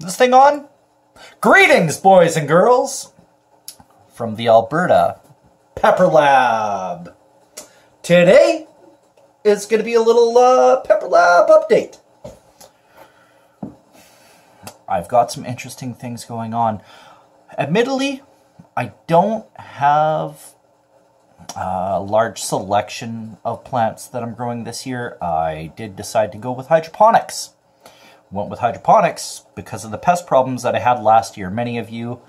This thing on? Greetings, boys and girls, from the Alberta Pepper Lab. Today is going to be a little Pepper Lab update. I've got some interesting things going on. Admittedly, I don't have a large selection of plants that I'm growing this year. I did decide to go with hydroponics. Went with hydroponics because of the pest problems that I had last year. Many of you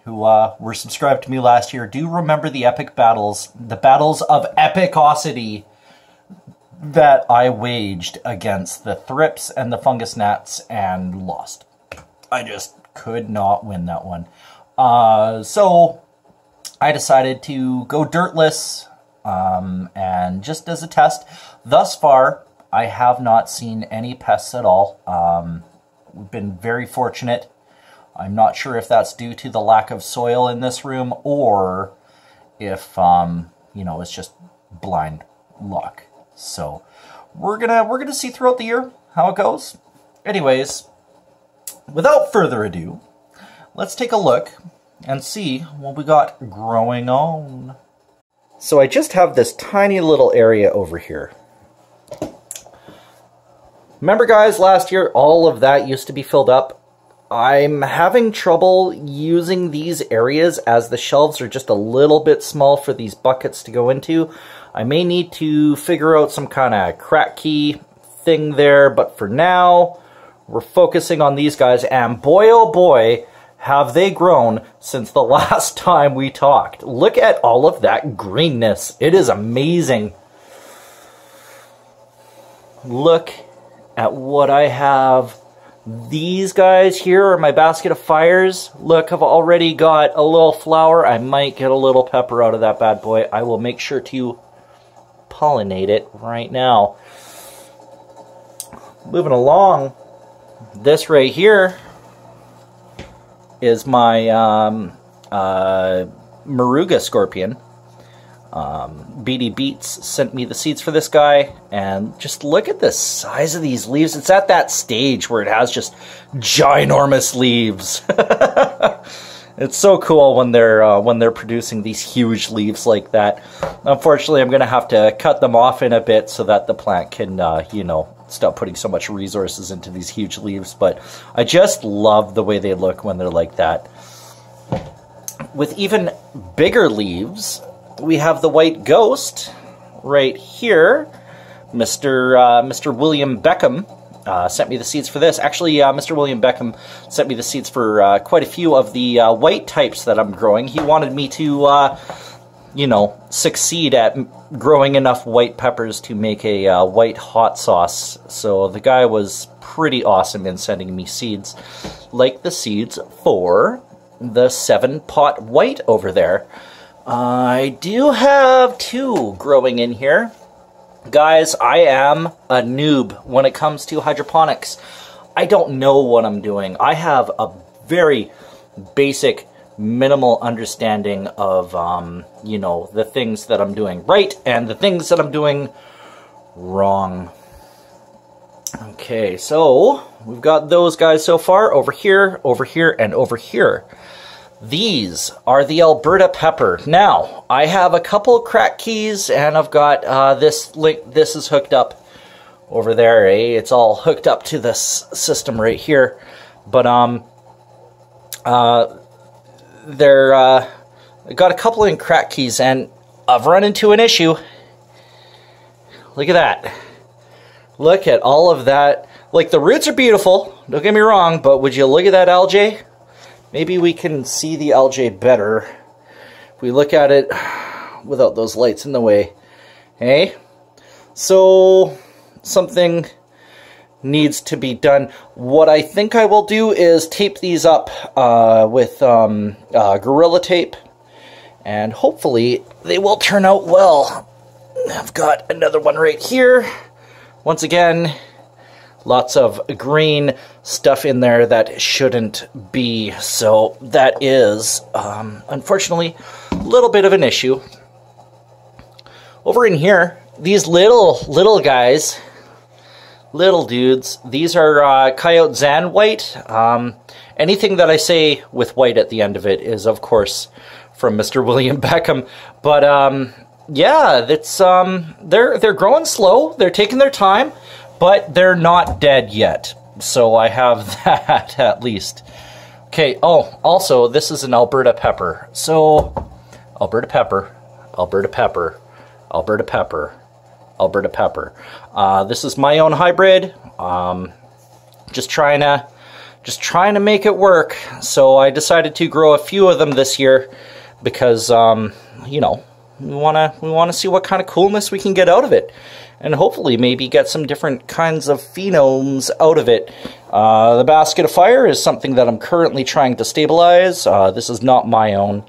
who were subscribed to me last year do remember the epic battles, the battles of epicosity that I waged against the thrips and the fungus gnats and lost. I just could not win that one. So I decided to go dirtless, and just as a test, thus far, I have not seen any pests at all. We've been very fortunate. I'm not sure if that's due to the lack of soil in this room or if, you know, it's just blind luck. So we're gonna see throughout the year how it goes. Anyways, without further ado, let's take a look and see what we got growing on. So I just have this tiny little area over here. Remember, guys, last year all of that used to be filled up? I'm having trouble using these areas as the shelves are just a little bit small for these buckets to go into. I may need to figure out some kind of crack key thing there, but for now, we're focusing on these guys, and boy oh boy, have they grown since the last time we talked. Look at all of that greenness. It is amazing. Look at what I have. These guys here are my basket of fires. Look, I've already got a little flower. I might get a little pepper out of that bad boy. I will make sure to pollinate it right now. Moving along, this right here is my Moruga scorpion. BD Beats sent me the seeds for this guy, and just look at the size of these leaves. It's at that stage where it has just ginormous leaves. It's so cool when they're producing these huge leaves like that. Unfortunately, I'm going to have to cut them off in a bit so that the plant can, you know, stop putting so much resources into these huge leaves. But I just love the way they look when they're like that. With even bigger leaves, we have the white ghost right here. Mr. William Beckham sent me the seeds for this. Actually, Mr. William Beckham sent me the seeds for quite a few of the white types that I'm growing. He wanted me to, you know, succeed at growing enough white peppers to make a white hot sauce. So the guy was pretty awesome in sending me seeds, like the seeds for the 7-pot white over there. I do have 2 growing in here. Guys, I am a noob when it comes to hydroponics. I don't know what I'm doing. I have a very basic, minimal understanding of, you know, the things that I'm doing right and the things that I'm doing wrong. Okay, so we've got those guys so far over here, and over here. These are the Alberta pepper. Now, I have a couple crack keys, and I've got this link. This is hooked up over there, eh? It's all hooked up to this system right here. But I got a couple in crack keys, and I've run into an issue. Look at that. Look at all of that. Like, the roots are beautiful, don't get me wrong, but would you look at that algae? Maybe we can see the algae better if we look at it without those lights in the way. Hey? So, something needs to be done. What I think I will do is tape these up with Gorilla Tape, and hopefully they will turn out well. I've got another one right here. Once again, lots of green stuff in there that shouldn't be, so that is, unfortunately, a little bit of an issue. Over in here, these little guys, little dudes. These are Coyote Zan white. Anything that I say with white at the end of it is, of course, from Mr. William Beckham. But yeah, it's they're growing slow. They're taking their time, but they're not dead yet. So I have that at least. Okay. Oh, also, this is an Alberta pepper. So Alberta pepper, Alberta pepper, Alberta pepper, Alberta pepper. This is my own hybrid. Just trying to make it work. So I decided to grow a few of them this year because you know, we want to see what kind of coolness we can get out of it, and hopefully maybe get some different kinds of phenomes out of it. The Basket of Fire is something that I'm currently trying to stabilize. This is not my own.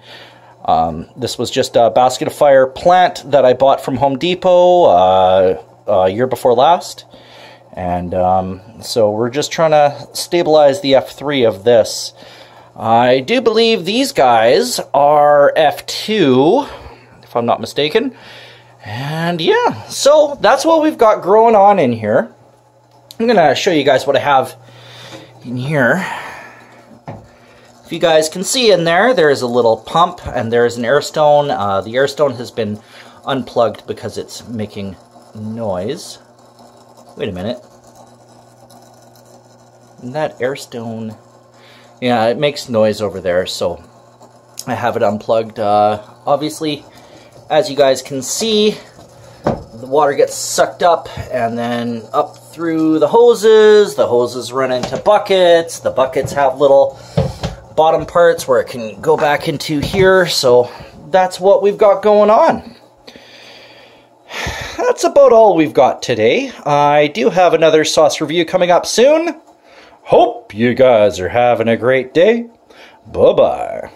This was just a Basket of Fire plant that I bought from Home Depot year before last. And so we're just trying to stabilize the F3 of this. I do believe these guys are F2, if I'm not mistaken. And yeah, so that's what we've got growing on in here. I'm going to show you guys what I have in here. If you guys can see in there, there's a little pump and there's an air stone. The air stone has been unplugged because it's making noise. Wait a minute. That air stone, yeah, it makes noise over there, so I have it unplugged. Obviously, as you guys can see, the water gets sucked up and then up through the hoses run into buckets, the buckets have little bottom parts where it can go back into here, so that's what we've got going on. That's about all we've got today. I do have another sauce review coming up soon. Hope you guys are having a great day. Bye-bye.